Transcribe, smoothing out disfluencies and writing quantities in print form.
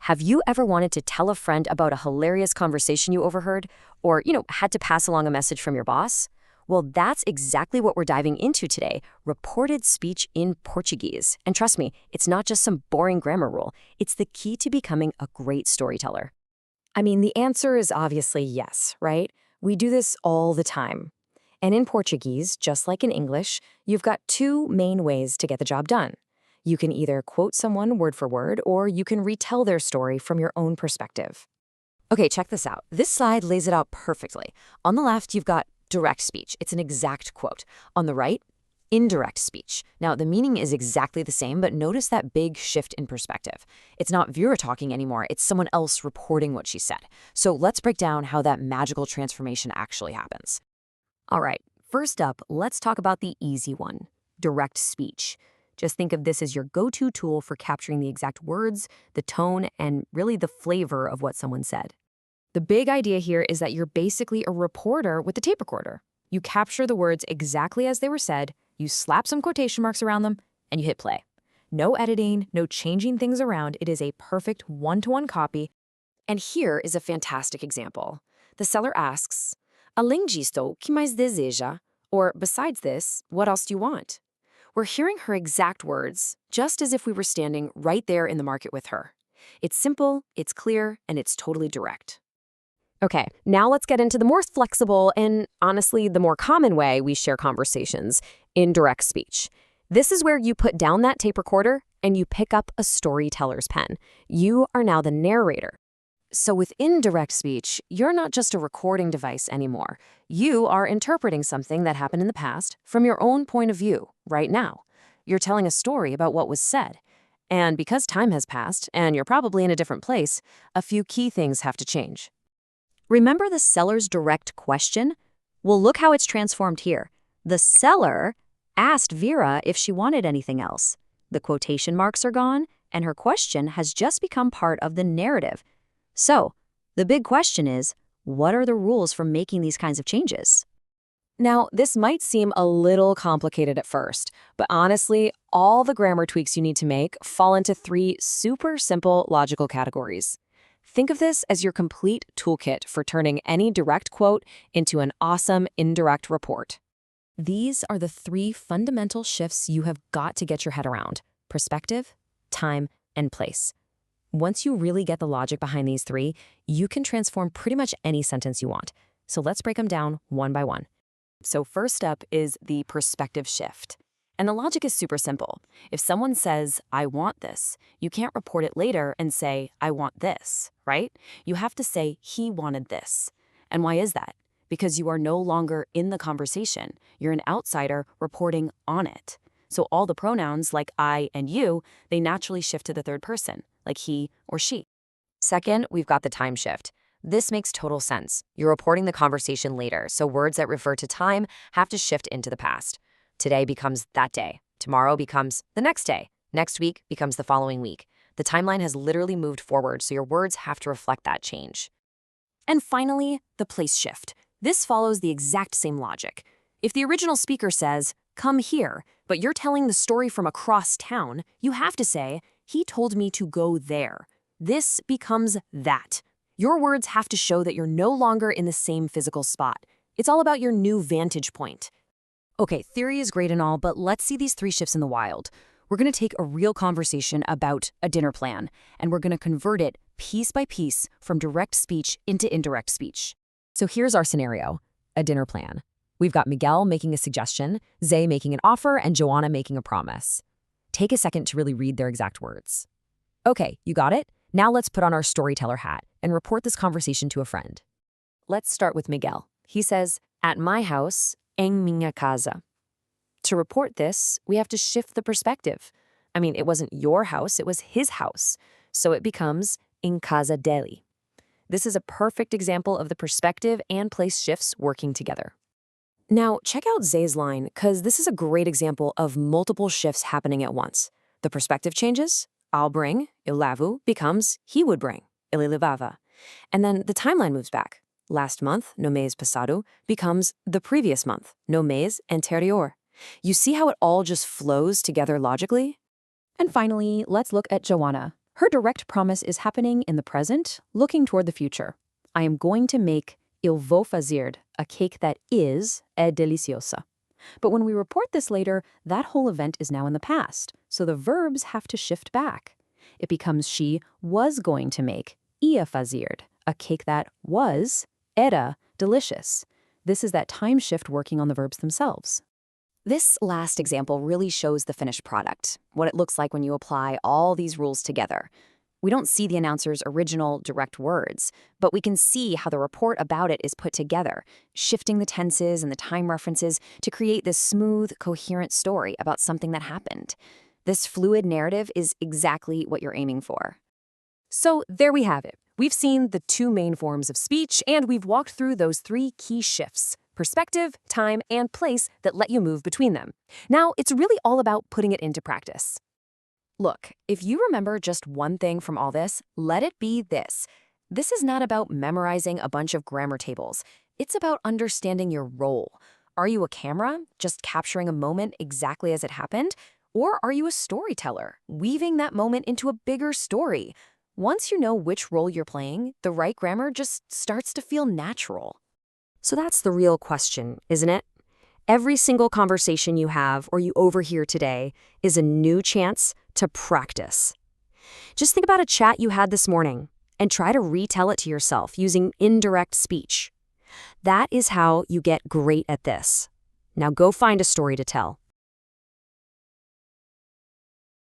Have you ever wanted to tell a friend about a hilarious conversation you overheard? Or, had to pass along a message from your boss? Well, that's exactly what we're diving into today, reported speech in Portuguese. And trust me, it's not just some boring grammar rule. It's the key to becoming a great storyteller. I mean, the answer is obviously yes, right? We do this all the time. And in Portuguese, just like in English, you've got two main ways to get the job done. You can either quote someone word for word, or you can retell their story from your own perspective. Okay, check this out. This slide lays it out perfectly. On the left, you've got direct speech. It's an exact quote. On the right, indirect speech. Now, the meaning is exactly the same, but notice that big shift in perspective. It's not Vera talking anymore. It's someone else reporting what she said. So let's break down how that magical transformation actually happens. All right, first up, let's talk about the easy one, direct speech. Just think of this as your go-to tool for capturing the exact words, the tone, and really the flavor of what someone said. The big idea here is that you're basically a reporter with a tape recorder. You capture the words exactly as they were said, you slap some quotation marks around them, and you hit play. No editing, no changing things around. It is a perfect one-to-one copy. And here is a fantastic example. The seller asks, "Além disto, o que mais deseja?" Or, "Besides this, what else do you want?" We're hearing her exact words, just as if we were standing right there in the market with her. It's simple, it's clear, and it's totally direct. Okay, now let's get into the more flexible and, honestly, the more common way we share conversations, indirect speech. This is where you put down that tape recorder and you pick up a storyteller's pen. You are now the narrator. So with indirect speech, you're not just a recording device anymore. You are interpreting something that happened in the past from your own point of view, right now. You're telling a story about what was said. And because time has passed, and you're probably in a different place, a few key things have to change. Remember the seller's direct question? Well, look how it's transformed here. The seller asked Vera if she wanted anything else. The quotation marks are gone, and her question has just become part of the narrative. So, the big question is, what are the rules for making these kinds of changes? Now, this might seem a little complicated at first, but honestly, all the grammar tweaks you need to make fall into three super simple logical categories. Think of this as your complete toolkit for turning any direct quote into an awesome indirect report. These are the three fundamental shifts you have got to get your head around: perspective, time, and place. Once you really get the logic behind these three, you can transform pretty much any sentence you want. So let's break them down one by one. So first up is the perspective shift. And the logic is super simple. If someone says, "I want this," you can't report it later and say, "I want this," right? You have to say, "He wanted this." And why is that? Because you are no longer in the conversation. You're an outsider reporting on it. So all the pronouns like I and you, they naturally shift to the third person, like he or she. Second, we've got the time shift. This makes total sense. You're reporting the conversation later, so words that refer to time have to shift into the past. Today becomes that day. Tomorrow becomes the next day. Next week becomes the following week. The timeline has literally moved forward, so your words have to reflect that change. And finally, the place shift. This follows the exact same logic. If the original speaker says, "Come here," but you're telling the story from across town, you have to say, "He told me to go there." This becomes that. Your words have to show that you're no longer in the same physical spot. It's all about your new vantage point. Okay, theory is great and all, but let's see these three shifts in the wild. We're going to take a real conversation about a dinner plan, and we're going to convert it piece by piece from direct speech into indirect speech. So here's our scenario, a dinner plan. We've got Miguel making a suggestion, Zay making an offer, and Joanna making a promise. Take a second to really read their exact words. Okay, you got it? Now let's put on our storyteller hat and report this conversation to a friend. Let's start with Miguel. He says, "At my house, em minha casa." To report this, we have to shift the perspective. I mean, it wasn't your house, it was his house. So it becomes em casa dele. This is a perfect example of the perspective and place shifts working together. Now, check out Zay's line, because this is a great example of multiple shifts happening at once. The perspective changes. I'll bring, eu levo, becomes he would bring, ele levava. And then the timeline moves back. Last month, no mês passado, becomes the previous month, no mês anterior. You see how it all just flows together logically? And finally, let's look at Joanna. Her direct promise is happening in the present, looking toward the future. I am going to make il vou fazer, a cake that é deliciosa. But when we report this later, that whole event is now in the past, so the verbs have to shift back. It becomes she was going to make ia fazer, a cake that era, delicious. This is that time shift working on the verbs themselves. This last example really shows the finished product, what it looks like when you apply all these rules together. We don't see the announcer's original direct words, but we can see how the report about it is put together, shifting the tenses and the time references to create this smooth, coherent story about something that happened. This fluid narrative is exactly what you're aiming for. So there we have it. We've seen the two main forms of speech, and we've walked through those three key shifts: perspective, time, and place that let you move between them. Now, it's really all about putting it into practice. Look, if you remember just one thing from all this, let it be this. This is not about memorizing a bunch of grammar tables. It's about understanding your role. Are you a camera, just capturing a moment exactly as it happened? Or are you a storyteller, weaving that moment into a bigger story? Once you know which role you're playing, the right grammar just starts to feel natural. So that's the real question, isn't it? Every single conversation you have or you overhear today is a new chance to practice. Just think about a chat you had this morning and try to retell it to yourself using indirect speech. That is how you get great at this. Now go find a story to tell.